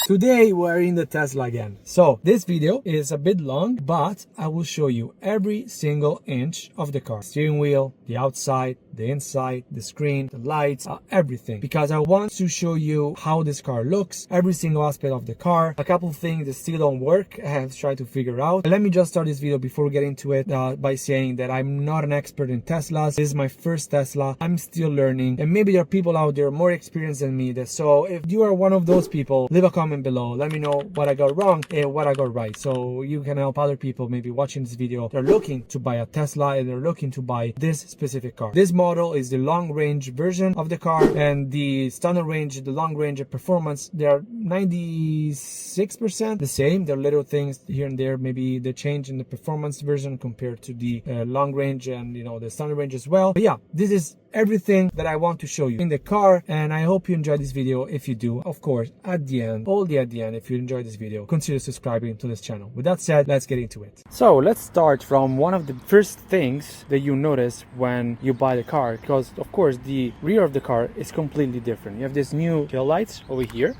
Today we're in the Tesla again. So this video is a bit long, but I will show you every single inch of the car. Steering wheel, the outside, the inside, the screen, the lights, everything. Because I want to show you how this car looks, every single aspect of the car. A couple of things that still don't work, I have tried to figure out. Let me just start this video before we get into it by saying that I'm not an expert in Teslas. This is my first Tesla. I'm still learning. And maybe there are people out there more experienced than me. So if you are one of those people, leave a comment below. Let me know what I got wrong and what I got right, so you can help other people maybe watching this video. They're looking to buy a Tesla and they're looking to buy this specific car. This model is the long range version of the car, and the standard range, the long range of performance, they are 96% the same. There are little things here and there, maybe the change in the performance version compared to the long range and the standard range as well. But yeah, this is everything that I want to show you in the car, and I hope you enjoyed this video. If you do, of course, at the end, if you enjoyed this video, consider subscribing to this channel. With that said, let's get into it. So let's start from one of the first things that you notice when you buy the car, because of course the rear of the car is completely different. You have this new tail lights over here.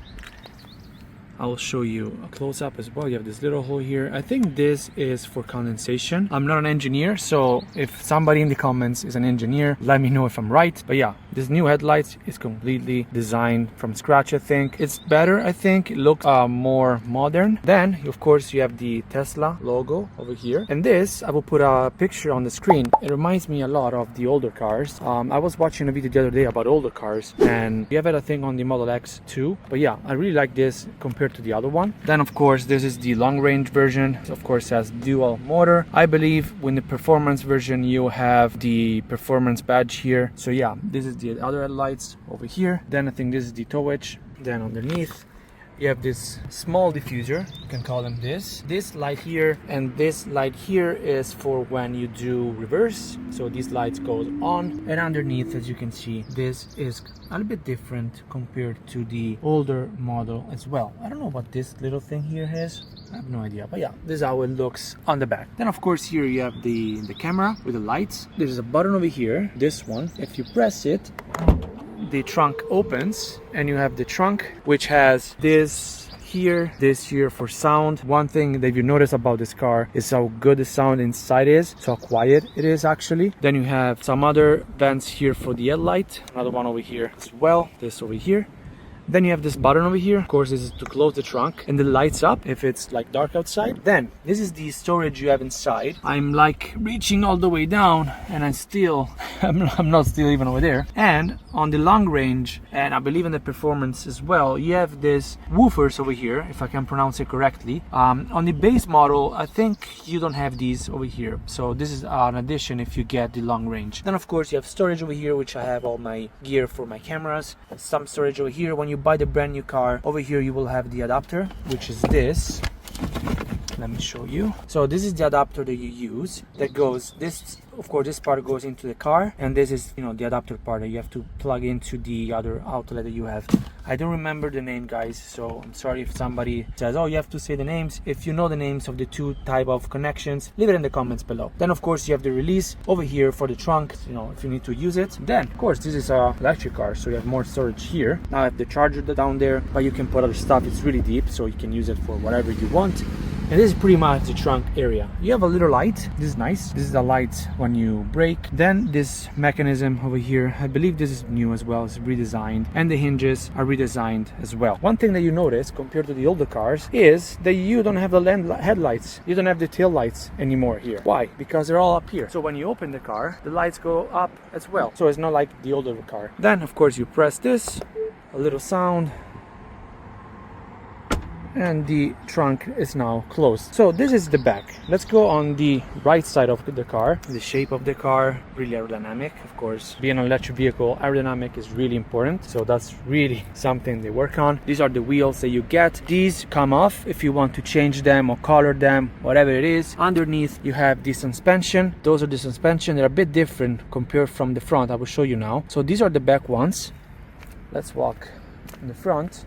I'll show you a close-up as well. You have this little hole here. I think this is for condensation. I'm not an engineer, so if somebody in the comments is an engineer, let me know if I'm right. But yeah, this new headlights is completely designed from scratch. I think it's better. I think it looks more modern. Then of course you have the Tesla logo over here, and this I will put a picture on the screen. It reminds me a lot of the older cars. I was watching a video the other day about older cars, and we have it I think on the Model X too. But yeah, I really like this compared to the other one. Then of course this is the long range version. Of course has dual motor. I believe in the performance version you have the performance badge here. So yeah, this is the other headlights over here. Then I think this is the tow hitch. Then underneath you have this small diffuser, you can call them this light here, and this light here is for when you do reverse. So these lights goes on, and underneath, as you can see, this is a little bit different compared to the older model as well. I don't know what this little thing here is, I have no idea, but yeah, this is how it looks on the back. Then of course here you have the camera with the lights. There's a button over here, this one. If you press it, the trunk opens, and you have the trunk which has this here for sound. One thing that you notice about this car is how good the sound inside is, so quiet it is actually. Then you have some other vents here for the headlight, another one over here as well, this over here. Then you have this button over here. Of course, this is to close the trunk, and it lights up if it's like dark outside. Then this is the storage you have inside. I'm like reaching all the way down, and I'm not still even over there. And on the long range, and I believe in the performance as well, you have this woofers over here, if I can pronounce it correctly. On the base model, I think you don't have these over here, so this is an addition if you get the long range. Then of course you have storage over here, which I have all my gear for my cameras. Some storage over here. When you buy the brand new car, over here you will have the adapter, which is this. Let me show you. So this is the adapter that you use, that goes, this of course this part goes into the car, and this is the adapter part that you have to plug into the other outlet that you have. I don't remember the name, guys, so I'm sorry if somebody says, oh, you have to say the names. If you know the names of the two type of connections, leave it in the comments below. Then of course you have the release over here for the trunk, if you need to use it. Then of course this is a electric car, so you have more storage here. Now I have the charger down there, but you can put other stuff. It's really deep, so you can use it for whatever you want. And this is pretty much the trunk area. You have a little light. This is nice. This is the light when you brake. Then this mechanism over here, I believe this is new as well. It's redesigned, and the hinges are redesigned as well. One thing that you notice compared to the older cars is that you don't have the headlights. You don't have the tail lights anymore here. Why? Because they're all up here. So when you open the car, the lights go up as well. So it's not like the older car. Then of course you press this, a little sound, and the trunk is now closed. So this is the back. Let's go on the right side of the car. The shape of the car, really aerodynamic. Of course, being an electric vehicle, aerodynamic is really important, so that's really something they work on. These are the wheels that you get. These come off if you want to change them or color them, whatever it is. Underneath you have the suspension. Those are the suspension. They're a bit different compared from the front. I will show you now. So these are the back ones. Let's walk in the front.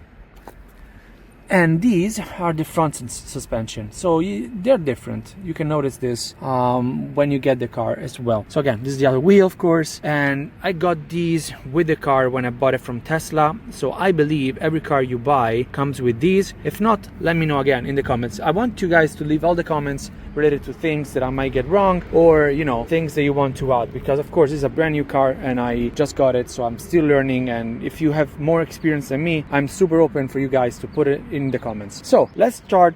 And these are the front suspension, so they're different. You can notice this when you get the car as well. So again, this is the other wheel, of course, and I got these with the car when I bought it from Tesla. So I believe every car you buy comes with these. If not, let me know again in the comments. I want you guys to leave all the comments related to things that I might get wrong, or you know, things that you want to add, because of course this is a brand new car and I just got it, so I'm still learning. And if you have more experience than me, I'm super open for you guys to put it in the comments. So let's start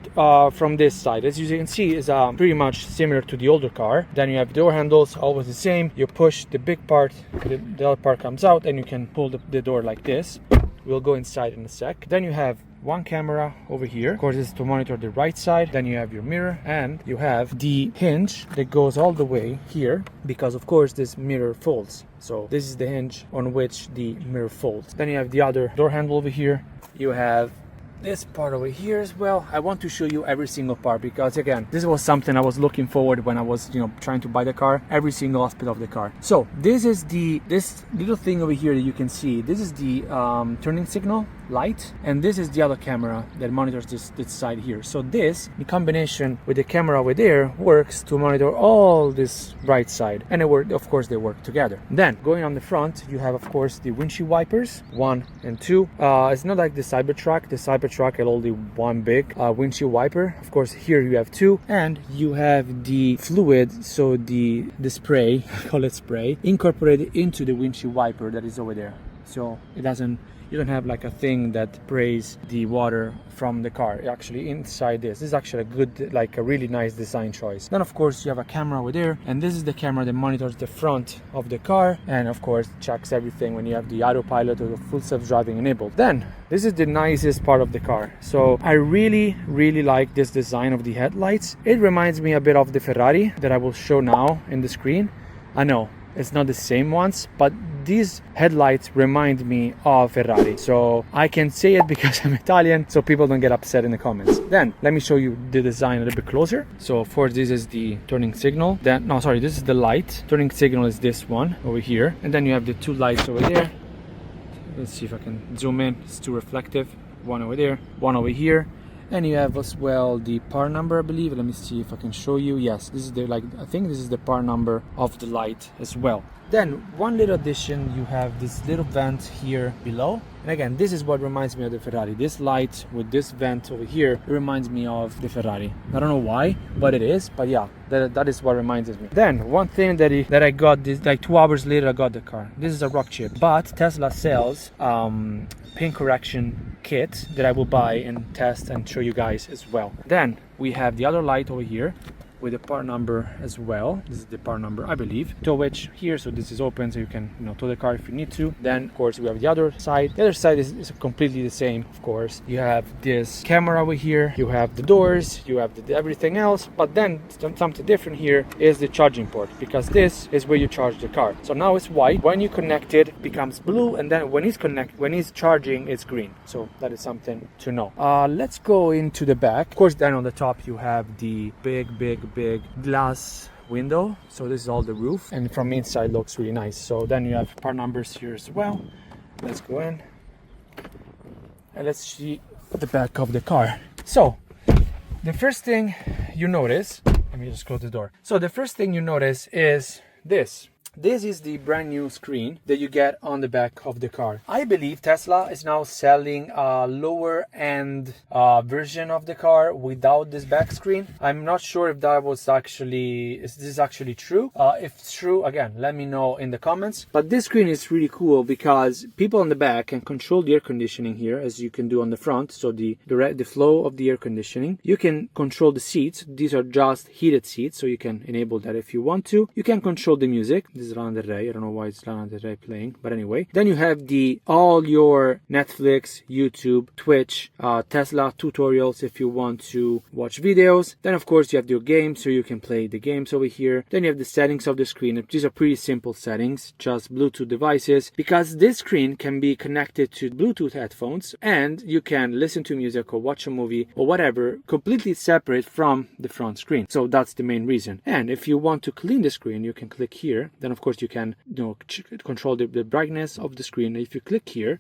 from this side. As you can see, is pretty much similar to the older car. Then you have door handles, always the same. You push the big part, the other part comes out, and you can pull the door like this. We'll go inside in a sec. Then you have one camera over here. Of course, this is to monitor the right side. Then you have your mirror, and you have the hinge that goes all the way here, because of course this mirror folds. So this is the hinge on which the mirror folds. Then you have the other door handle over here. You have this part over here as well. I want to show you every single part, because again, this was something I was looking forward when I was, you know, trying to buy the car, every single aspect of the car. So this is this little thing over here that you can see. This is the turning signal light, and this is the other camera that monitors this side here. So this, in combination with the camera over there, works to monitor all this right side, and of course they work together. Then going on the front, you have of course the windshield wipers 1 and 2. It's not like the Cybertruck. The Cybertruck had only one big windshield wiper. Of course here you have 2, and you have the fluid, so the spray, call it spray, incorporated into the windshield wiper that is over there. So it doesn't, you don't have like a thing that sprays the water from the car. Actually inside this is actually a good, like a really nice design choice. Then of course you have a camera over there, and this is the camera that monitors the front of the car, and of course checks everything when you have the autopilot or the full self-driving enabled. Then this is the nicest part of the car. So I really like this design of the headlights. It reminds me a bit of the Ferrari that I will show now in the screen. I know it's not the same ones, but these headlights remind me of Ferrari. So I can say it because I'm Italian, so people don't get upset in the comments. Then let me show you the design a little bit closer. So of course this is the turning signal. Then no, sorry, this is the light. Turning signal is this one over here, and then you have the 2 lights over there. Let's see if I can zoom in. It's too reflective. One over there, one over here. And you have as well the part number, I believe. Let me see if I can show you. Yes, this is the, like, I think this is the part number of the light as well. Then one little addition, you have this little vent here below. And again, this is what reminds me of the Ferrari. This light with this vent over here, it reminds me of the Ferrari. I don't know why, but it is. But yeah, that is what reminds me. Then one thing that I got, this like 2 hours later, I got the car. This is a rock chip, but Tesla sells pin correction kit that I will buy and test and show you guys as well. Then we have the other light over here with the part number as well. This is the part number, I believe. Tow hitch here, so this is open, so you can, you know, tow the car if you need to. Then of course we have the other side. The other side is completely the same, of course. You have this camera over here, you have the doors, you have everything else, but then something different here is the charging port, because this is where you charge the car. So now it's white. When you connect it, it becomes blue, and then when it's charging, it's green. So that is something to know. Let's go into the back. Of course, then on the top you have the big glass window. So this is all the roof, and from inside looks really nice. So then you have part numbers here as well. Let's go in and let's see the back of the car. So the first thing you notice, let me just close the door. So the first thing you notice is this. This is the brand new screen that you get on the back of the car. I believe Tesla is now selling a lower end version of the car without this back screen. I'm not sure if that was actually, is this actually true? If it's true, again, let me know in the comments. But this screen is really cool because people on the back can control the air conditioning here, as you can do on the front. So the flow of the air conditioning. You can control the seats. These are just heated seats, so you can enable that if you want to. You can control the music. This is Lana Del Rey. I don't know why it's Lana Del Rey playing, but anyway. Then you have all your Netflix, YouTube, Twitch, Tesla tutorials if you want to watch videos. Then of course you have your games, so you can play the games over here. Then you have the settings of the screen. These are pretty simple settings, just Bluetooth devices, because this screen can be connected to Bluetooth headphones, and you can listen to music or watch a movie or whatever completely separate from the front screen. So that's the main reason. And if you want to clean the screen, you can click here. Then of course you can control the brightness of the screen. If you click here,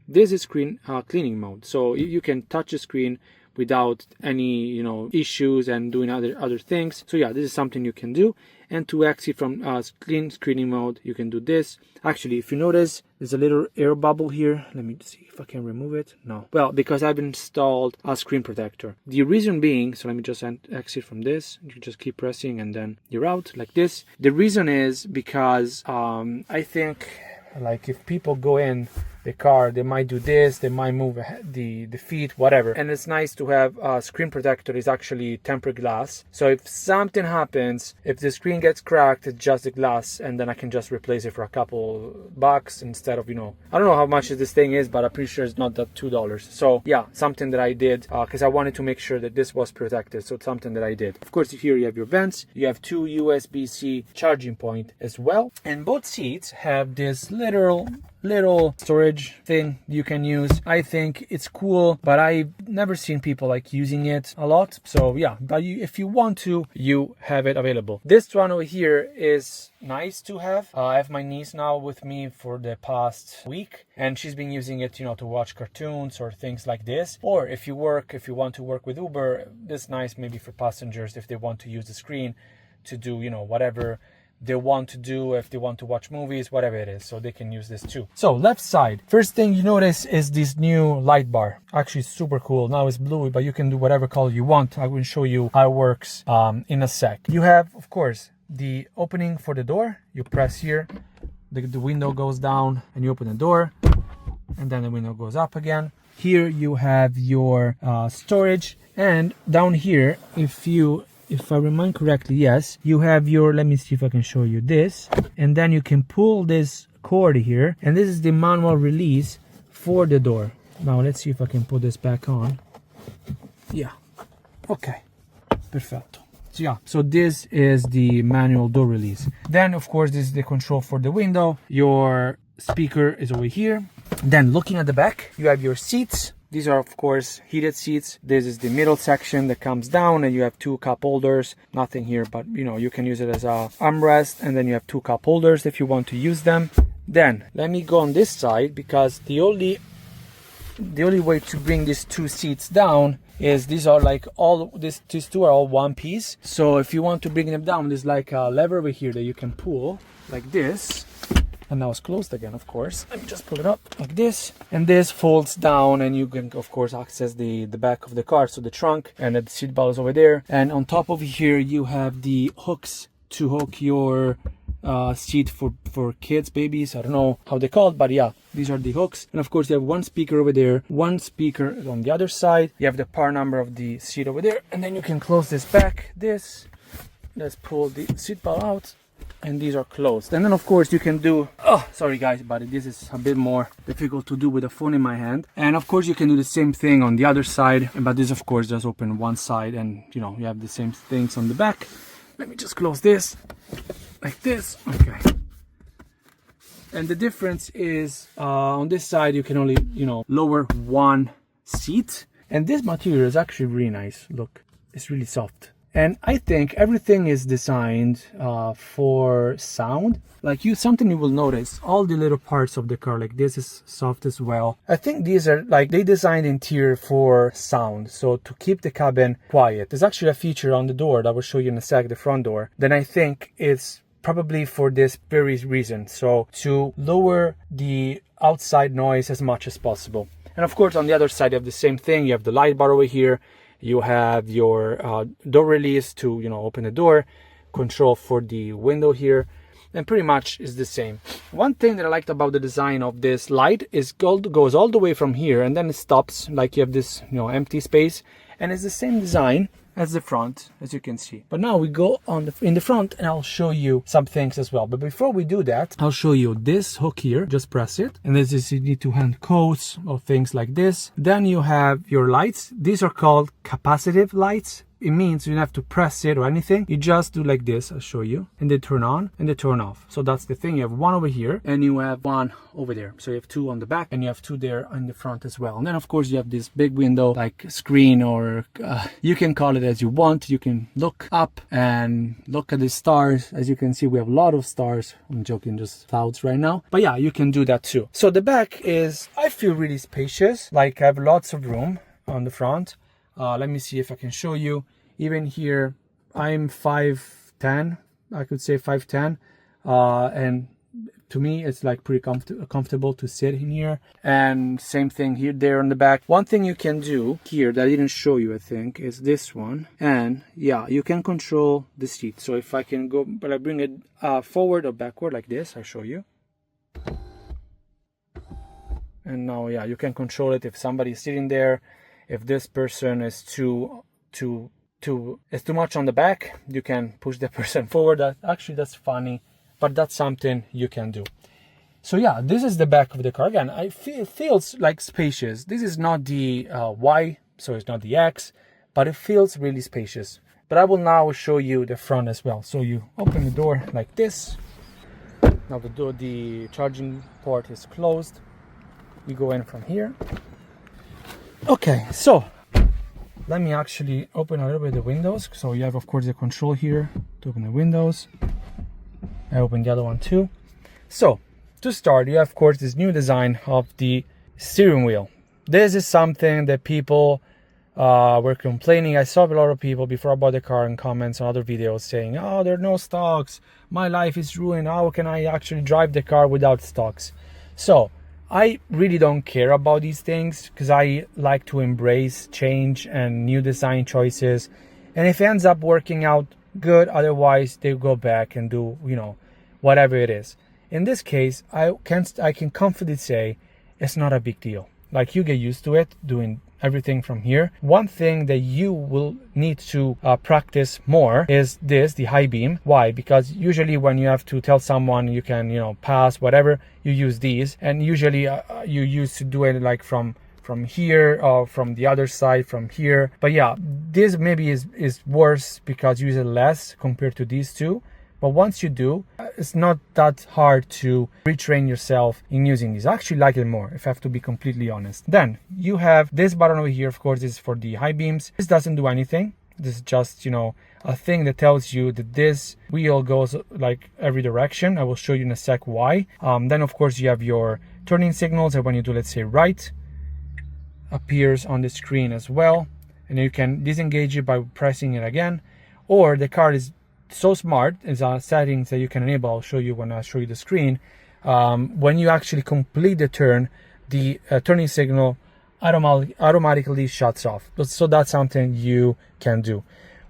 this is screen cleaning mode. So you can touch the screen without any, you know, issues and doing other things. So yeah, this is something you can do. And to exit from clean screening mode, you can do this. Actually, if you notice, there's a little air bubble here. Let me see if I can remove it. No. Well, because I've installed a screen protector. The reason being, so let me just exit from this. You just keep pressing and then you're out like this. The reason is because I think, like, if people go in the car, they might do this, they might move the feet, whatever. And it's nice to have a screen protector is actually tempered glass. So if something happens, if the screen gets cracked, it's just the glass, and then I can just replace it for a couple bucks instead of, you know, I don't know how much this thing is, but I'm pretty sure it's not that $2. So yeah, something that I did because I wanted to make sure that this was protected. So it's something that I did. Of course, here you have your vents, you have 2 USB-C charging point as well. And both seats have this little storage thing you can use. I think it's cool, but I've never seen people like using it a lot. So yeah, but if you want to, you have it available. This one over here is nice to have. I have my niece now with me for the past week, and she's been using it, you know, to watch cartoons or things like this. Or if you want to work with Uber, this is nice maybe for passengers if they want to use the screen to do, you know, whatever they want to do, if they want to watch movies, whatever it is, so they can use this too. So left side, first thing you notice is this new light bar. Actually super cool. Now it's blue, but you can do whatever color you want. I will show you how it works in a sec. You have, of course, the opening for the door. You press here, the window goes down and you open the door, and then the window goes up again. Here you have your storage, and down here, if I remember correctly, yes, you have your, let me see if I can show you this, and then you can pull this cord here, and this is the manual release for the door. Now let's see if I can put this back on. Yeah, okay, perfecto. So yeah, so this is the manual door release. Then of course this is the control for the window. Your speaker is over here. Then looking at the back, you have your seats. These are, of course, heated seats. This is the middle section that comes down, and you have 2 cup holders. Nothing here, but you know, you can use it as a armrest, and then you have 2 cup holders if you want to use them. Then let me go on this side, because the only way to bring these 2 seats down is these are like these 2 are all one piece. So if you want to bring them down, there's like a lever over here that you can pull like this. And now it's closed again, of course. Let me just pull it up like this, and this folds down, and you can of course access the back of the car, so the trunk, and the seat belt is over there. And on top of here you have the hooks to hook your seat for kids, babies, I don't know how they call it, but yeah, these are the hooks. And of course you have 1 speaker over there, 1 speaker on the other side. You have the part number of the seat over there, and then you can close this back. Let's pull the seat belt out, and these are closed. And then of course you can do, oh sorry guys, but this is a bit more difficult to do with a phone in my hand. And of course you can do the same thing on the other side, but this of course just open one side, and you know, you have the same things on the back. Let me just close this like this. Okay, and the difference is on this side you can only, you know, lower 1 seat, and this material is actually really nice. Look, it's really soft. And I think everything is designed for sound. Like something you will notice, all the little parts of the car, like this is soft as well. I think these are like, they designed interior for sound. So to keep the cabin quiet. There's actually a feature on the door that I will show you in a sec, the front door. Then I think it's probably for this very reason. So to lower the outside noise as much as possible. And of course on the other side you have the same thing. You have the light bar over here. You have your door release to, you know, open the door, control for the window here, and pretty much is the same. One thing that I liked about the design of this light is goes all the way from here, and then it stops, like you have this, you know, empty space, and it's the same design as the front, as you can see. But now we go on in the front, and I'll show you some things as well. But before we do that, I'll show you this hook here. Just press it, and this is, you need to hand coats or things like this. Then you have your lights. These are called capacitive lights. it means you don't have to press it or anything. You just do like this. I'll show you, and they turn on and they turn off. So that's the thing. You have one over here and you have one over there. So you have two on the back and you have two there in the front as well. And then of course you have this big window, like screen, or you can call it as you want. You can look up and look at the stars. As you can see, we have a lot of stars. I'm joking, just clouds right now, but yeah, you can do that too. So the back is, I feel, really spacious. Like I have lots of room on the front. Let me see if I can show you. Even here, I'm 5'10", I could say 5'10", and to me it's like pretty comfortable to sit in here. And same thing here, there on the back. One thing you can do here that I didn't show you, I think, is this one. And yeah, you can control the seat. So if I can go, but I bring it forward or backward like this, I'll show you. And now, yeah, you can control it if somebody's sitting there. If this person is too much on the back, you can push the person forward. That's funny, but that's something you can do. So yeah, this is the back of the car. Again, it feels like spacious. This is not the Y, so it's not the X, but it feels really spacious. But I will now show you the front as well. So you open the door like this. Now the charging port is closed. You go in from here. Okay, so let me actually open a little bit the windows. So you have, of course, the control here to open the windows. I open the other one too. So to start, you have, of course, this new design of the steering wheel. This is something that people were complaining. I saw a lot of people before I bought the car in comments on other videos saying, oh, there are no stocks, my life is ruined, how can I actually drive the car without stocks? So I really don't care about these things because I like to embrace change and new design choices. And if it ends up working out good, otherwise they go back and do, you know, whatever it is. In this case, I can confidently say it's not a big deal. Like, you get used to it, doing everything from here. One thing that you will need to practice more is the high beam. Why? Because usually when you have to tell someone you can, you know, pass whatever, you use these, and usually you used to do it like from here or from the other side from here. But yeah, this maybe is worse because you use it less compared to these two. But once you do, it's not that hard to retrain yourself in using these. I actually like it more, if I have to be completely honest. Then you have this button over here. Of course, this is for the high beams. This doesn't do anything. This is just, you know, a thing that tells you that this wheel goes like every direction. I will show you in a sec why. Then of course you have your turning signals, and when you do, let's say, right, appears on the screen as well. And you can disengage it by pressing it again. Or the car is so smart, is settings that you can enable. I'll show you when I show you the screen. When you actually complete the turn, the turning signal automatically shuts off. So that's something you can do.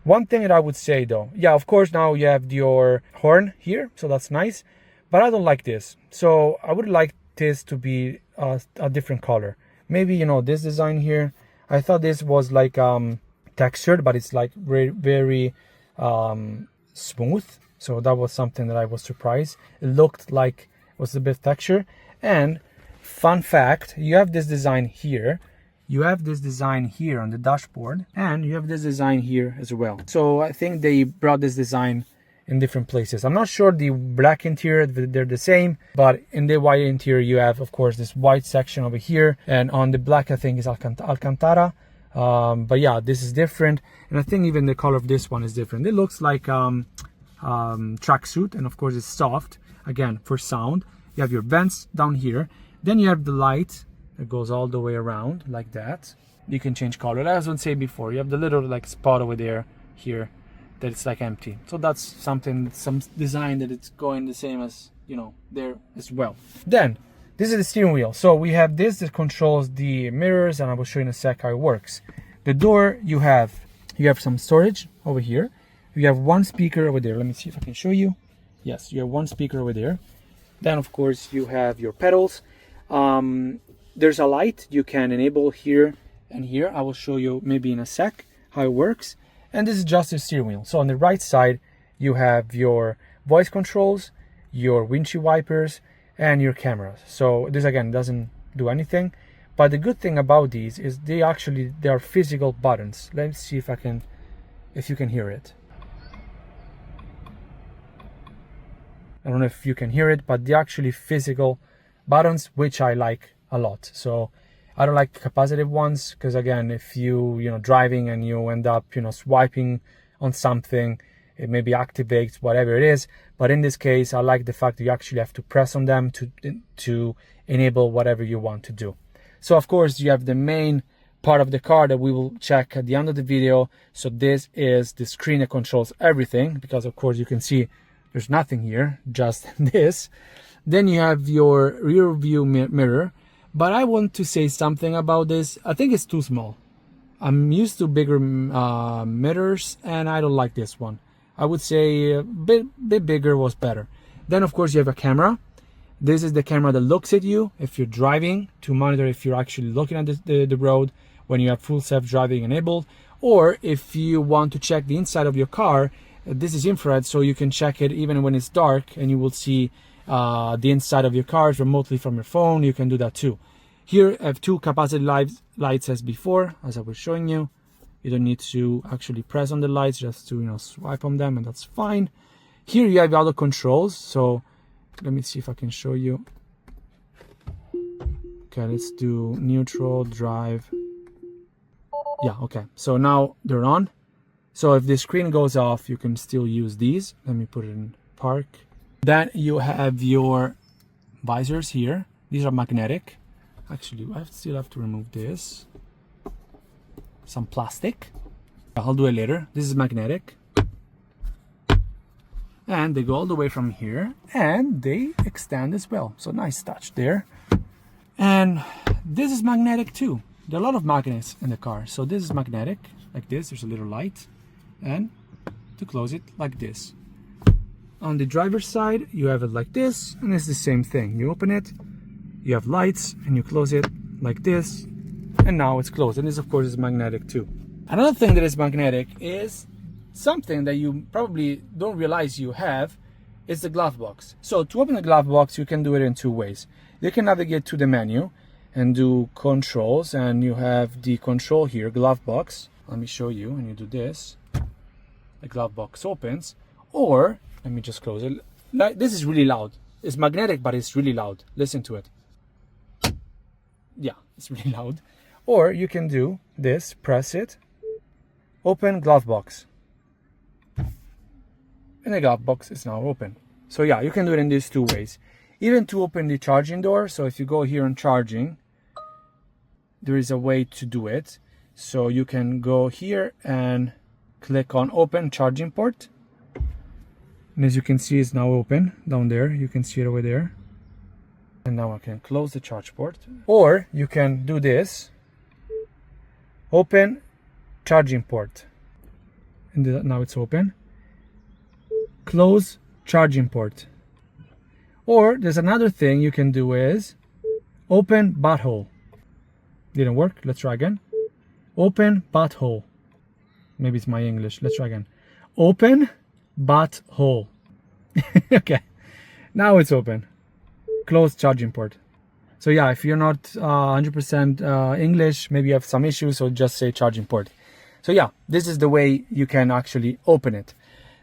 One thing that I would say though, yeah, of course now you have your horn here, so that's nice, but I don't like this. So I would like this to be a different color. Maybe, you know, this design here, I thought this was like textured, but it's like very smooth. So that was something that I was surprised. It looked like it was a bit texture. And fun fact, you have this design here, you have this design here on the dashboard, and you have this design here as well. So I think they brought this design in different places. I'm not sure the black interior, they're the same, but in the white interior you have, of course, this white section over here, and on the black I think is Alcantara. But yeah, this is different, and I think even the color of this one is different. It looks like tracksuit, and of course it's soft. Again, for sound, you have your vents down here. Then you have the light that goes all the way around like that. You can change color. As I was saying before, you have the little like spot over there here that it's like empty. So that's something, some design that it's going the same as, you know, there as well. Then this is the steering wheel. So we have this that controls the mirrors, and I will show you in a sec how it works. The door, you have some storage over here. You have one speaker over there. Let me see if I can show you. Yes, you have one speaker over there. Then of course you have your pedals. There's a light you can enable here and here. I will show you maybe in a sec how it works. And this is just the steering wheel. So on the right side you have your voice controls, your windshield wipers, and your cameras. So this again doesn't do anything, but the good thing about these is they are physical buttons. Let's see if I can if you can hear it. I don't know if you can hear it, but they're actually physical buttons, which I like a lot. So I don't like capacitive ones, because again, if you driving and you end up swiping on something, it maybe activates whatever it is. But in this case, I like the fact that you actually have to press on them to enable whatever you want to do. So of course you have the main part of the car that we will check at the end of the video. So this is the screen that controls everything, because of course you can see there's nothing here, just this. Then you have your rear view mirror, but I want to say something about this. I think it's too small. I'm used to bigger mirrors, and I don't like this one. I would say a bit bigger was better. Then of course you have a camera. This is the camera that looks at you if you're driving, to monitor if you're actually looking at the road when you have full self-driving enabled, or if you want to check the inside of your car. This is infrared, so you can check it even when it's dark, and you will see the inside of your car remotely from your phone. You can do that too. Here I have two capacitive lights as before, as I was showing you. You don't need to actually press on the lights, just to swipe on them, and that's fine. Here you have other controls, so let me see if I can show you. Okay, let's do neutral, drive. Yeah, okay, so now they're on. So if the screen goes off, you can still use these. Let me put it in park. Then you have your visors here. These are magnetic. Actually, I still have to remove this. Some plastic. I'll do it later. This is magnetic. And they go all the way from here, and they extend as well. So nice touch there. And this is magnetic too. There are a lot of magnets in the car. So this is magnetic, like this. There's a little light. And to close it, like this. On the driver's side, you have it like this, and it's the same thing. You open it, you have lights, and you close it like this, and now it's closed. And this of course is magnetic too. Another thing that is magnetic is something that you probably don't realize you have. Is the glove box. So to open the glove box, you can do it in two ways. You can navigate to the menu and do controls, and you have the control here, glove box. Let me show you. And you do this, the glove box opens. Or let me just close it. This is really loud. It's magnetic, but it's really loud. Listen to it. Yeah, it's really loud. Or you can do this, press it, open glove box, and the glove box is now open. So yeah, you can do it in these two ways. Even to open the charging door. So if you go here on charging, there is a way to do it. So you can go here and click on open charging port. And as you can see, it's now open down there. You can see it over there. And now I can close the charge port. Or you can do this, open charging port. And now it's open. Close charging port. Or there's another thing you can do is open butthole. Didn't work. Let's try again. Open butthole. Maybe it's my English. Let's try again. Open butthole. Okay. Now it's open. Close charging port. So yeah, if you're not 100% English, maybe you have some issues, so just say charging port. So yeah, this is the way you can actually open it.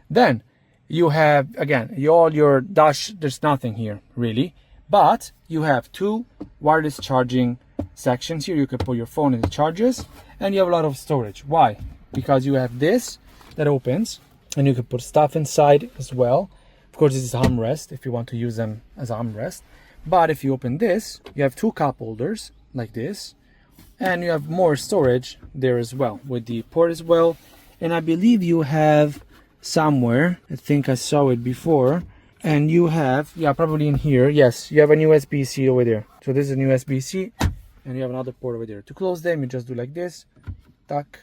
Then you have, again, all your dash, there's nothing here really, but you have two wireless charging sections here. You can put your phone in the chargers, and you have a lot of storage. Why? Because you have this that opens, and you can put stuff inside as well. Of course, this is armrest if you want to use them as armrest. But if you open this, you have two cup holders like this, and you have more storage there as well with the port as well. And I believe you have somewhere, I think I saw it before, and you have, yeah, probably in here, yes, you have a USB-C over there. So this is an USB-C, and you have another port over there. To close them, you just do like this, tuck,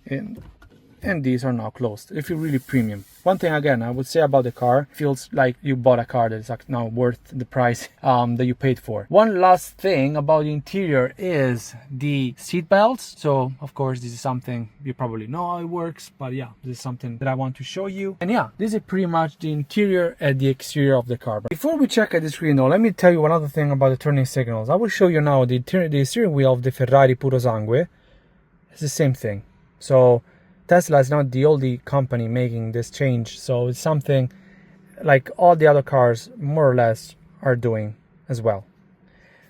and these are now closed. If you're really premium. One thing again I would say about the car, feels like you bought a car that is now worth the price that you paid for. One last thing about the interior is the seat belts. So of course this is something you probably know how it works, but yeah, this is something that I want to show you. And yeah, this is pretty much the interior and the exterior of the car. But before we check at the screen though, let me tell you another thing about the turning signals. I will show you now the steering wheel of the Ferrari Puro Sangue. It's the same thing. So Tesla is not the only company making this change, so it's something like all the other cars more or less are doing as well.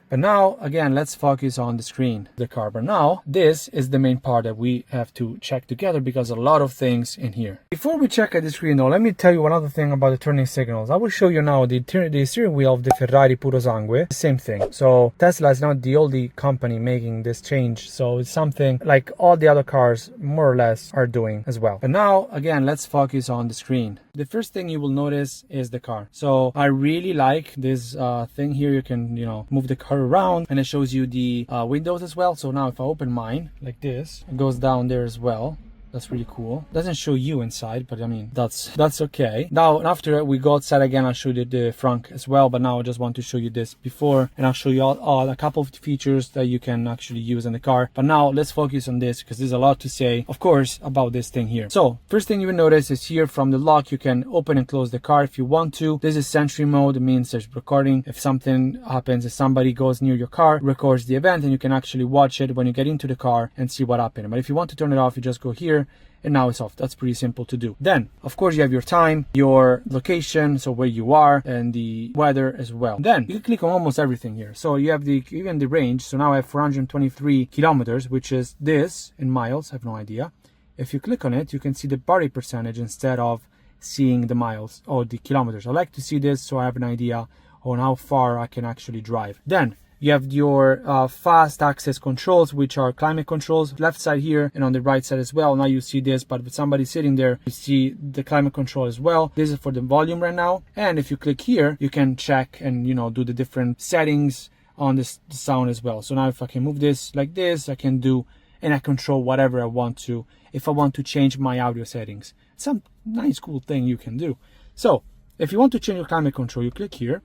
But now, again, let's focus on the screen, the car. But now, this is the main part that we have to check together because a lot of things in here. Before we check at the screen though, let me tell you one other thing about the turning signals. I will show you now the steering wheel of the Ferrari Puro Sangue. Same thing. So Tesla is not the only company making this change. So it's something like all the other cars more or less are doing as well. But now, again, let's focus on the screen. The first thing you will notice is the car. So I really like this thing here. You can, move the car around and it shows you the windows as well. So now if I open mine like this, it goes down there as well. That's really cool. Doesn't show you inside, but I mean, that's okay. Now, after we go outside again, I'll show you the front as well. But now I just want to show you this before, and I'll show you all a couple of features that you can actually use in the car. But now let's focus on this because there's a lot to say, of course, about this thing here. So first thing you will notice is here from the lock, you can open and close the car if you want to. This is Sentry mode. It means there's recording. If something happens, if somebody goes near your car, records the event, and you can actually watch it when you get into the car and see what happened. But if you want to turn it off, you just go here, and now it's off. That's pretty simple to do. Then, of course, you have your time, your location, so where you are, and the weather as well. Then you can click on almost everything here. So you have even the range. So now I have 423 kilometers, which is this in miles. I have no idea. If you click on it, you can see the battery percentage instead of seeing the miles or the kilometers. I like to see this so I have an idea on how far I can actually drive. Then you have your fast access controls, which are climate controls, left side here and on the right side as well. Now you see this, but with somebody sitting there, you see the climate control as well. This is for the volume right now. And if you click here, you can check and, do the different settings on the sound as well. So now if I can move this like this, I can do, and I control whatever I want to. If I want to change my audio settings, some nice cool thing you can do. So if you want to change your climate control, you click here.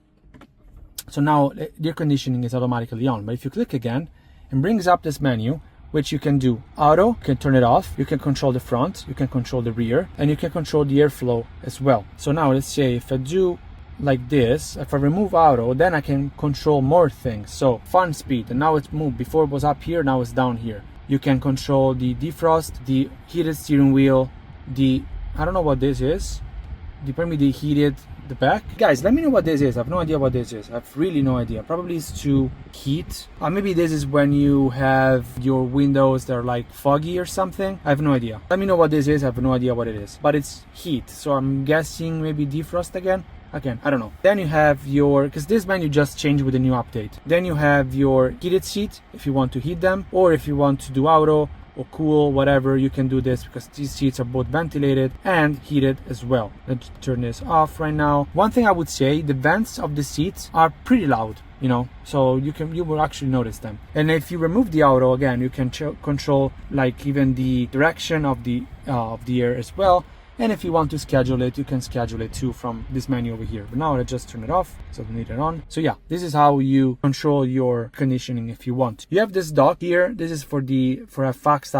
So now the air conditioning is automatically on. But if you click again, it brings up this menu, which you can do auto, you can turn it off, you can control the front, you can control the rear, and you can control the airflow as well. So now let's say if I do like this, if I remove auto, then I can control more things. So fan speed, and now it's moved. Before it was up here, now it's down here. You can control the defrost, the heated steering wheel, I don't know what this is, probably the heated, the back. Guys, let me know what this is. I have no idea what this is. I have really no idea. Probably it's to heat. Maybe this is when you have your windows that are like foggy or something. I have no idea. Let me know what this is. I have no idea what it is. But it's heat. So I'm guessing maybe defrost again. Again, I don't know. Then you have because this menu just changed with the new update. Then you have your heated seat if you want to heat them, or if you want to do auto or cool, whatever, you can do this because these seats are both ventilated and heated as well. Let's turn this off right now. One thing I would say, the vents of the seats are pretty loud, so you will actually notice them. And if you remove the auto again, you can control like even the direction of the air as well. And if you want to schedule it, you can schedule it too from this menu over here. But now let's just turn it off, so we need it on. So yeah, this is how you control your conditioning if you want. You have this dock here. This is for a fast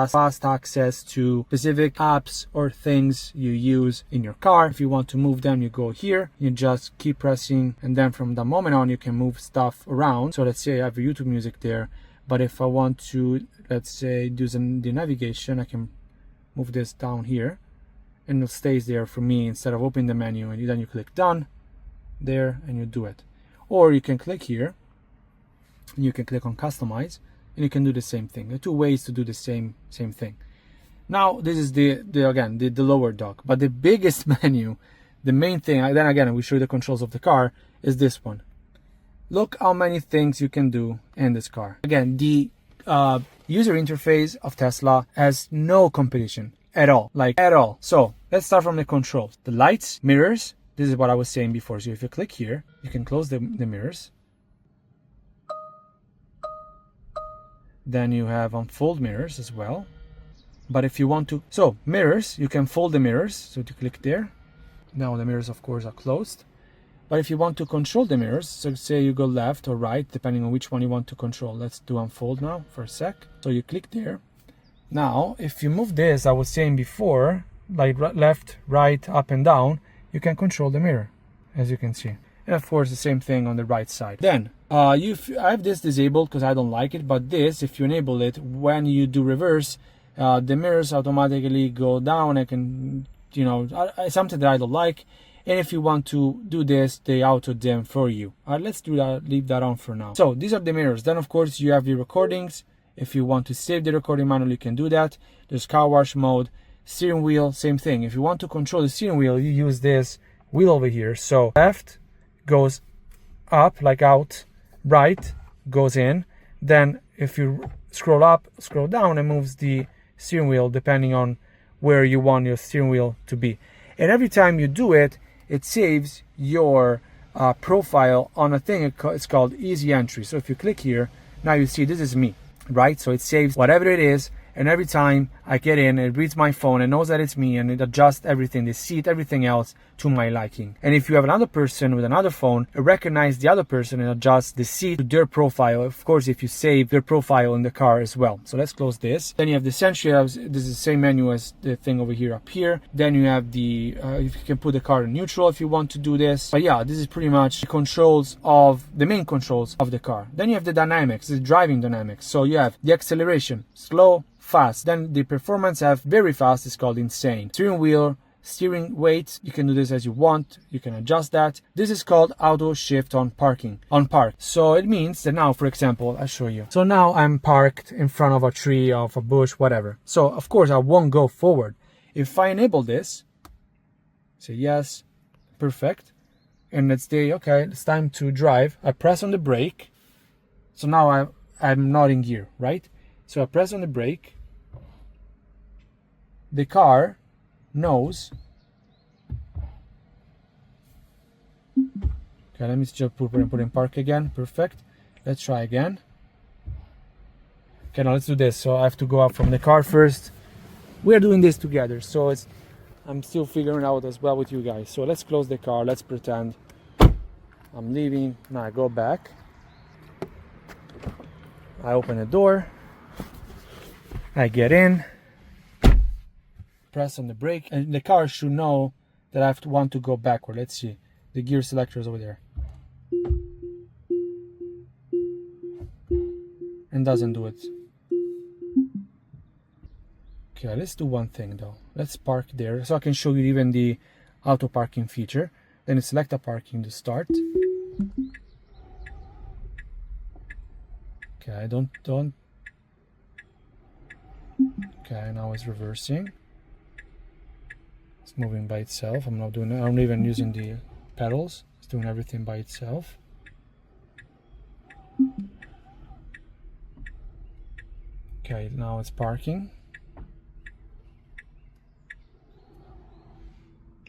access to specific apps or things you use in your car. If you want to move them, you go here. You just keep pressing, and then from that moment on, you can move stuff around. So let's say I have YouTube music there, but if I want to, let's say, do the navigation, I can move this down here. And it stays there for me instead of opening the menu, and then you click done there and you do it. Or you can click here and you can click on customize and you can do the same thing. There are two ways to do the same thing. Now this is the lower dock, but the biggest menu, the main thing, then again we show you the controls of the car, is this one. Look how many things you can do in this car. Again, the user interface of Tesla has no competition at all, So let's start from the controls. The lights, mirrors, this is what I was saying before. So if you click here, you can close the mirrors. Then you have unfold mirrors as well. But if you want to, so mirrors, you can fold the mirrors. So to click there. Now the mirrors of course are closed. But if you want to control the mirrors, so say you go left or right, depending on which one you want to control. Let's do unfold now for a sec. So you click there. Now, if you move this, I was saying before, like left, right, up and down, you can control the mirror, as you can see. And of course, the same thing on the right side. Then, I have this disabled because I don't like it, but this, if you enable it, when you do reverse, the mirrors automatically go down. I can, you know, something that I don't like. And if you want to do this, they auto dim for you. Let's do that, leave that on for now. So these are the mirrors. Then of course you have the recordings. If you want to save the recording manually, you can do that. There's car wash mode. Steering wheel, same thing. If you want to control the steering wheel, you use this wheel over here. So left goes up, like out, right goes in. Then if you scroll up, scroll down, it moves the steering wheel depending on where you want your steering wheel to be. And every time you do it, it saves your profile on a thing. It's called easy entry. So if you click here, now you see this is me, right? So it saves whatever it is, and every time I get in, it reads my phone, it knows that it's me, and it adjusts everything, the seat, everything else to my liking. And if you have another person with another phone, it recognizes the other person and adjusts the seat to their profile. Of course, if you save their profile in the car as well. So let's close this. Then you have the Sentry. This is the same menu as the thing over here up here. Then you have the, if you can put the car in neutral if you want to do this. But yeah, this is pretty much the controls of, the main controls of the car. Then you have the dynamics, the driving dynamics. So you have the acceleration, slow, fast. Then the performance have very fast, it's called insane. Steering wheel, steering weight, you can do this as you want, you can adjust that. This is called auto shift on parking, on park. So it means that now, for example, I'll show you. So now I'm parked in front of a tree, of a bush, whatever. So of course I won't go forward. If I enable this, say yes, perfect. And let's say, okay, it's time to drive. I press on the brake. So now I'm not in gear, right? So I press on the brake. The car knows. Okay, let me just put in park again. Perfect. Let's try again. Okay, now let's do this. So I have to go up from the car first. We're doing this together, so I'm still figuring out as well with you guys. So let's close the car. Let's pretend I'm leaving. Now I go back. I open the door. I get in. Press on the brake, and the car should know that I want to go backward. Let's see. The gear selector is over there. And doesn't do it. Okay, let's do one thing though. Let's park there so I can show you even the auto parking feature. Then select a parking to start. Okay, don't. Okay, now it's reversing. It's moving by itself. I'm not doing it. I'm not even using the pedals. It's doing everything by itself. Okay, now it's parking.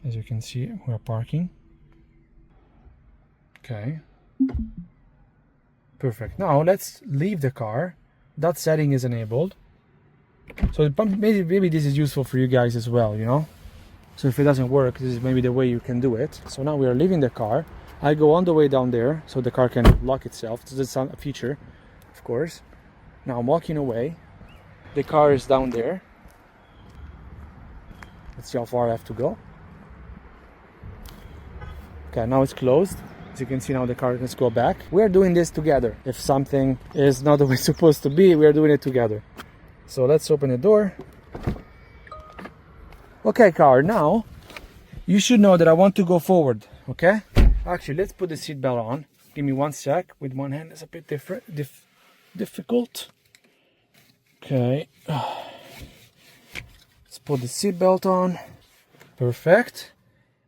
As you can see, we're parking. Okay. Perfect. Now let's leave the car. That setting is enabled. So maybe this is useful for you guys as well, you know. So if it doesn't work, this is maybe the way you can do it. So now we are leaving the car. I go all the way down there so the car can lock itself. This is a feature, of course. Now I'm walking away. The car is down there. Let's see how far I have to go. Okay, now it's closed. As you can see now the car, let's go back. We're doing this together. If something is not the way it's supposed to be, we're doing it together. So let's open the door. Okay, car, now you should know that I want to go forward, okay? Actually, let's put the seatbelt on. Give me 1 sec. With one hand, it's a bit difficult. Okay. Let's put the seatbelt on. Perfect.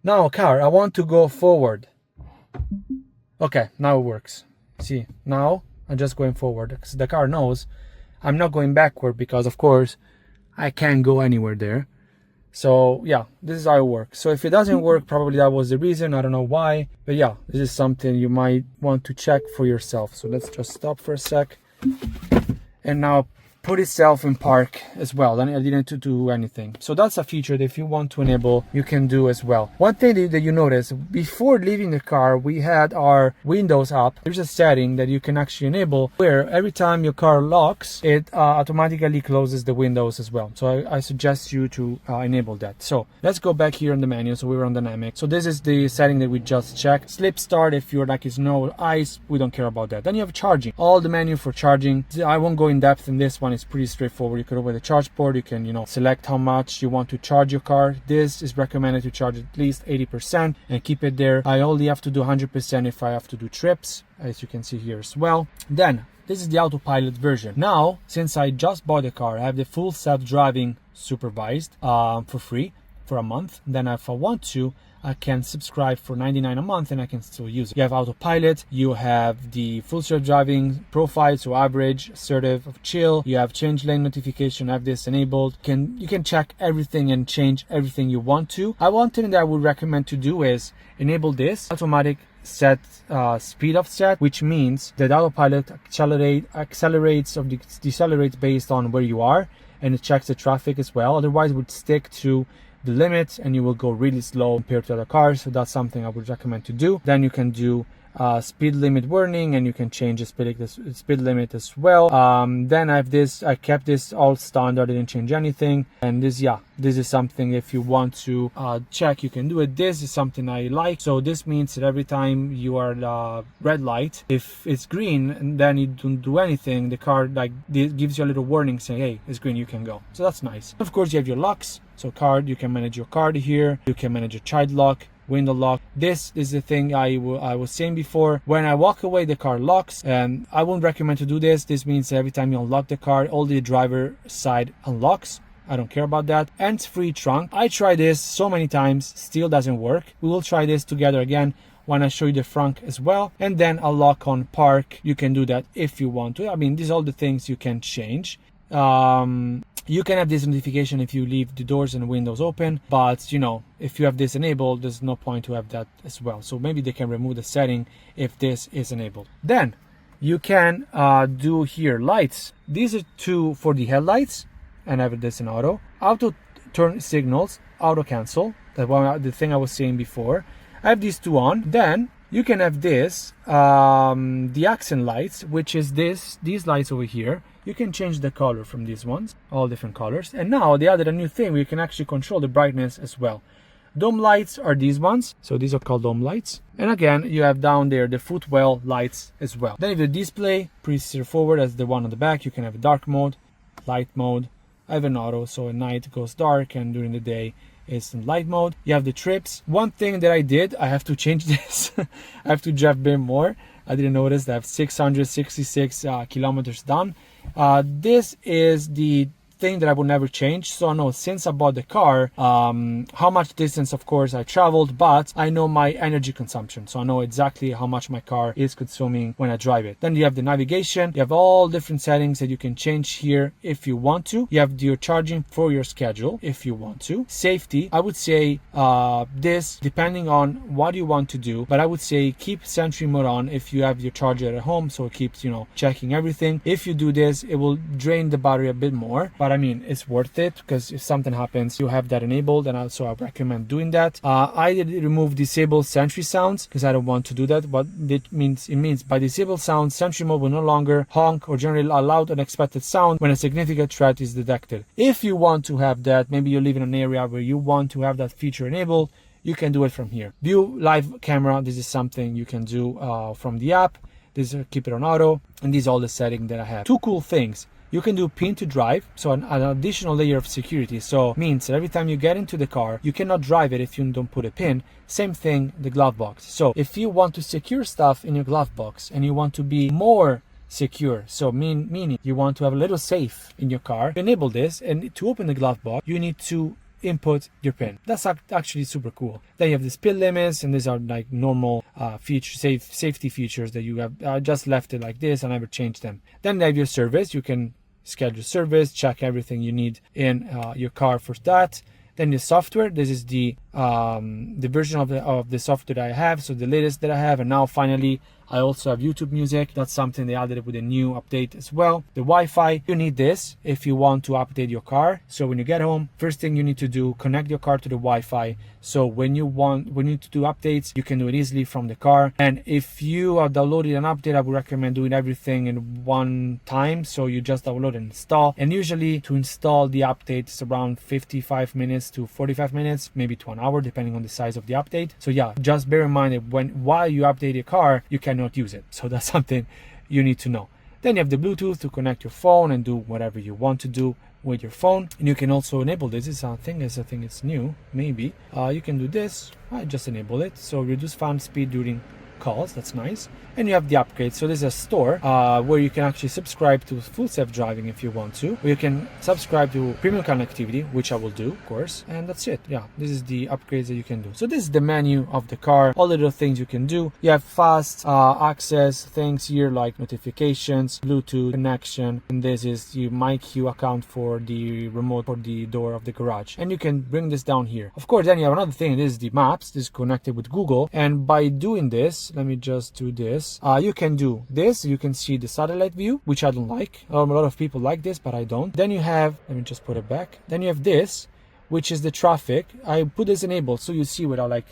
Now, car, I want to go forward. Okay, now it works. See, now I'm just going forward because the car knows I'm not going backward because, of course, I can't go anywhere there. So yeah, this is how it works. So if it doesn't work, probably that was the reason. I don't know why, but yeah, this is something you might want to check for yourself. So let's just stop for a sec and now put itself in park as well. Then I didn't do anything. So that's a feature that if you want to enable, you can do as well. One thing that you notice, before leaving the car, we had our windows up. There's a setting that you can actually enable where every time your car locks, it automatically closes the windows as well. So I suggest you to enable that. So let's go back here in the menu. So we were on dynamic. So this is the setting that we just checked. Slip start, if you're like snow or ice, we don't care about that. Then you have charging. All the menu for charging. I won't go in depth in this one one is pretty straightforward. You can open the charge port, you can, you know, select how much you want to charge your car. This is recommended to charge at least 80% and keep it there. I only have to do 100% if I have to do trips, as you can see here as well. Then this is the autopilot version. Now, since I just bought the car, I have the full self-driving supervised for free for a month. Then if I want to, I can subscribe for $99 a month and I can still use it. You have autopilot, you have the full self-driving profile, so average, assertive, chill. You have change lane notification, have this enabled. You can check everything and change everything you want to. One thing that I would recommend to do is enable this automatic speed offset, which means that autopilot accelerates or decelerates based on where you are, and it checks the traffic as well. Otherwise it would stick to the limit and you will go really slow compared to other cars. So that's something I would recommend to do. Then you can do speed limit warning, and you can change the speed limit as well. Then I kept this all standard, I didn't change anything. And this is something, if you want to check, you can do it. This is something I like. So this means that every time you are at red light, if it's green and then you don't do anything, the car gives you a little warning saying, hey, it's green, you can go. So that's nice. Of course, you have your locks. So card, you can manage your card here. You can manage your child lock, window lock. This is the thing I was saying before. When I walk away, the car locks, and I wouldn't recommend to do this. This means that every time you unlock the car, all the driver side unlocks. I don't care about that. Hands-free trunk. I tried this so many times, still doesn't work. We will try this together again when I show you the front as well. And then a lock on park. You can do that if you want to. I mean, these are all the things you can change. You can have this notification if you leave the doors and windows open, but you know, if you have this enabled, there's no point to have that as well. So maybe they can remove the setting if this is enabled. Then you can do here lights. These are two for the headlights, and I have this in auto turn signals, auto cancel. The thing I was saying before. I have these two on. Then you can have this, the accent lights, which is these lights over here. You can change the color from these ones, all different colors. And now they added a new thing where you can actually control the brightness as well. Dome lights are these ones. So these are called dome lights. And again, you have down there the footwell lights as well. Then if the display, pretty straightforward as the one on the back. You can have a dark mode, light mode. I have an auto, so at night it goes dark and during the day it's in light mode. You have the trips. One thing that I did, I have to change this. I have to drive a bit more. I didn't notice that I have 666 kilometers done. This is the thing that I would never change. So I know since I bought the car, how much distance, of course, I traveled, but I know my energy consumption. So I know exactly how much my car is consuming when I drive it. Then you have the navigation. You have all different settings that you can change here if you want to. You have your charging for your schedule if you want to. Safety, I would say this, depending on what you want to do, but I would say keep Sentry mode on if you have your charger at home, so it keeps, you know, checking everything. If you do this, it will drain the battery a bit more, but I mean, it's worth it because if something happens, you have that enabled, and also I recommend doing that. I did remove disable Sentry sounds because I don't want to do that. What it means by disable sounds, Sentry mode will no longer honk or generate a loud unexpected sound when a significant threat is detected. If you want to have that, maybe you live in an area where you want to have that feature enabled, you can do it from here. View live camera, this is something you can do from the app. This is keep it on auto, and these are all the settings that I have. Two cool things. You can do pin to drive, so an additional layer of security. So means that every time you get into the car, you cannot drive it if you don't put a pin. Same thing, the glove box. So if you want to secure stuff in your glove box and you want to be more secure, so meaning you want to have a little safe in your car, enable this, and to open the glove box, you need to input your pin. That's actually super cool. Then you have the speed limits, and these are like normal safety features that you have. I just left it like this. I never changed them. Then you have your service. You can schedule service, check everything you need in your car for that. Then the software, this is the version of the software that I have, so the latest that I have. And now finally I also have YouTube music. That's something they added with a new update as well. The Wi-Fi, you need this if you want to update your car. So when you get home, first thing you need to do, connect your car to the Wi-Fi. So when you need to do updates, you can do it easily from the car. And if you are downloading an update, I would recommend doing everything in one time. So you just download and install. And usually to install the update is around 55 minutes to 45 minutes, maybe to an hour, depending on the size of the update. So yeah, just bear in mind that while you update your car, you cannot use it. So that's something you need to know. Then you have the Bluetooth to connect your phone and do whatever you want to do with your phone. And you can also enable this. I think it's new, maybe. You can do this. I just enable it. So reduce fan speed during calls, that's nice. And you have the upgrades. So there's a store where you can actually subscribe to full self-driving if you want to, or you can subscribe to premium connectivity, which I will do, of course. And that's it. Yeah, this is the upgrades that you can do. So this is the menu of the car, all the little things you can do. You have fast access things here like notifications, Bluetooth connection, and this is the MyQ account for the remote for the door of the garage. And you can bring this down here. Of course, then you have another thing. This is the maps. This is connected with Google, and by doing this, let me just do this. You can do this. You can see the satellite view, which I don't like. A lot of people like this, but I don't. Then you have, let me just put it back. Then you have this, which is the traffic. I put this enabled so you see without like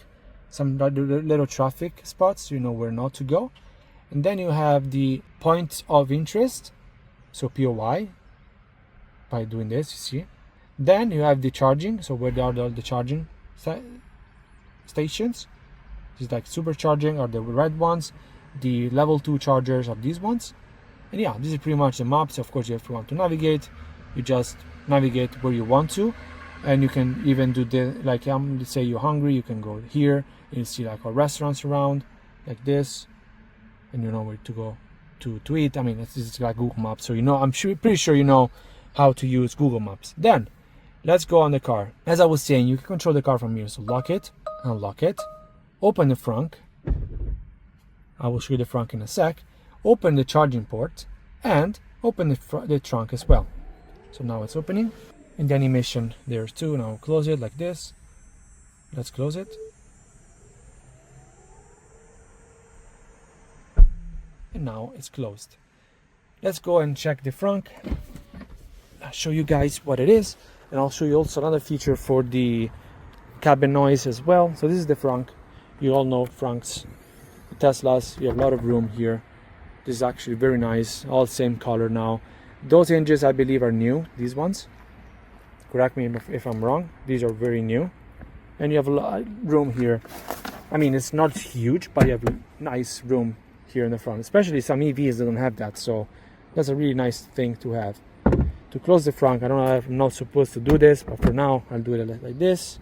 some little traffic spots, you know where not to go. And then you have the point of interest, so POI. By doing this, you see. Then you have the charging, so where are the charging stations. It's like supercharging are the red ones. The level 2 chargers are these ones. And yeah, this is pretty much the maps. Of course, if you want to navigate, you just navigate where you want to. And you can even do the, like, let's say you're hungry, you can go here. You see like our restaurants around, like this. And you know where to go to eat. I mean, this is like Google Maps. So you know, pretty sure you know how to use Google Maps. Then, let's go on the car. As I was saying, you can control the car from here. So lock it, unlock it. Open the front. I will show you the front in a sec. Open the charging port and open the trunk as well. So now it's opening. And the animation there's too. Now close it like this. Let's close it. And now it's closed. Let's go and check the front. I'll show you guys what it is. And I'll show you also another feature for the cabin noise as well. So this is the front. You all know Franks, Teslas, you have a lot of room here. This is actually very nice, all same color now. Those hinges I believe are new, these ones. Correct me if I'm wrong, these are very new. And you have a lot of room here. I mean, it's not huge, but you have nice room here in the front. Especially some EVs that don't have that, so that's a really nice thing to have. To close the front, I don't know if I'm not supposed to do this, but for now I'll do it like this.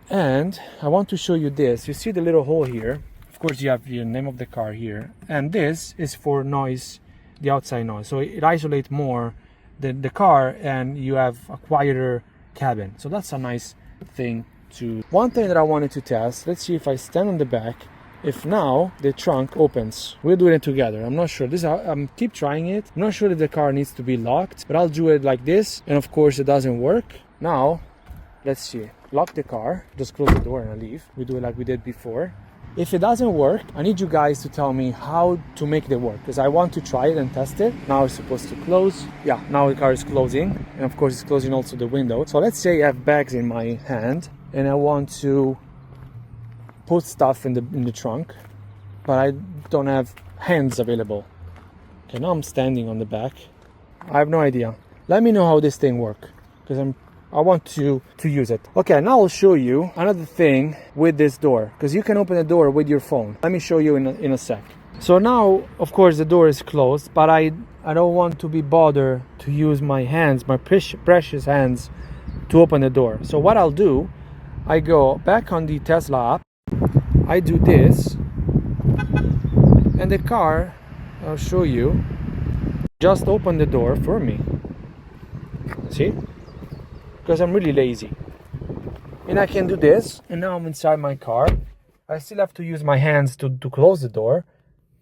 And I want to show you this. You see the little hole here. Of course, you have the name of the car here. And this is for noise, the outside noise. So it isolates more the car and you have a quieter cabin. So that's a nice thing to... One thing that I wanted to test, let's see if I stand on the back, if now the trunk opens. We're doing it together. I'm not sure. I'm keep trying it. I'm not sure if the car needs to be locked, but I'll do it like this. And of course, it doesn't work. Now, let's see. Lock the car, just close the door and I leave. We do it like we did before. If it doesn't work, I need you guys to tell me how to make it work, because I want to try it and test it. Now it's supposed to close. Yeah, now the car is closing, and of course it's closing also the window. So let's say I have bags in my hand and I want to put stuff in the trunk, but I don't have hands available. Okay, now I'm standing on the back. I have no idea. Let me know how this thing works, because I want to use it. Okay, now I'll show you another thing with this door, because you can open the door with your phone. Let me show you in a sec. So now, of course, the door is closed, but I don't want to be bothered to use my hands, my precious hands, to open the door. So what I'll do, I go back on the Tesla app, I do this, and the car, I'll show you, just open the door for me. See? Because I'm really lazy. And I can do this, and now I'm inside my car. I still have to use my hands to close the door,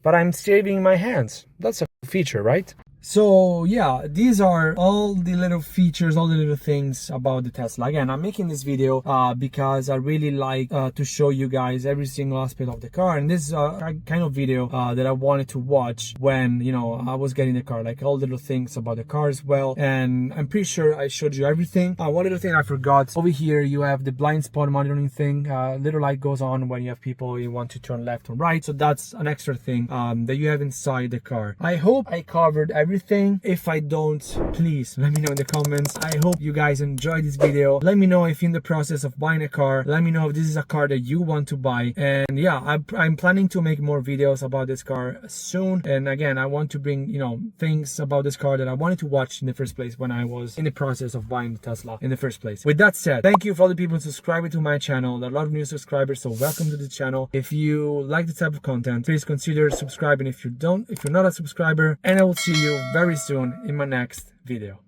but I'm saving my hands. That's a feature, right? So yeah, these are all the little features, all the little things about the Tesla. Again, I'm making this video because I really like to show you guys every single aspect of the car, and this is a kind of video that I wanted to watch when, you know, I was getting the car, like all the little things about the car as well. And I'm pretty sure I showed you everything. One little thing I forgot, over here you have the blind spot monitoring thing. Little light goes on when you have people you want to turn left or right, so that's an extra thing that you have inside the car. I hope I covered everything everything. If I don't, please let me know in the comments. I hope you guys enjoyed this video. Let me know if you're in the process of buying a car. Let me know if this is a car that you want to buy. And yeah, I'm planning to make more videos about this car soon. And again, I want to bring, you know, things about this car that I wanted to watch in the first place when I was in the process of buying the Tesla in the first place. With that said, thank you for all the people subscribing to my channel. There are a lot of new subscribers, so welcome to the channel. If you like this type of content, please consider subscribing if you're not a subscriber, and I will see you very soon in my next video.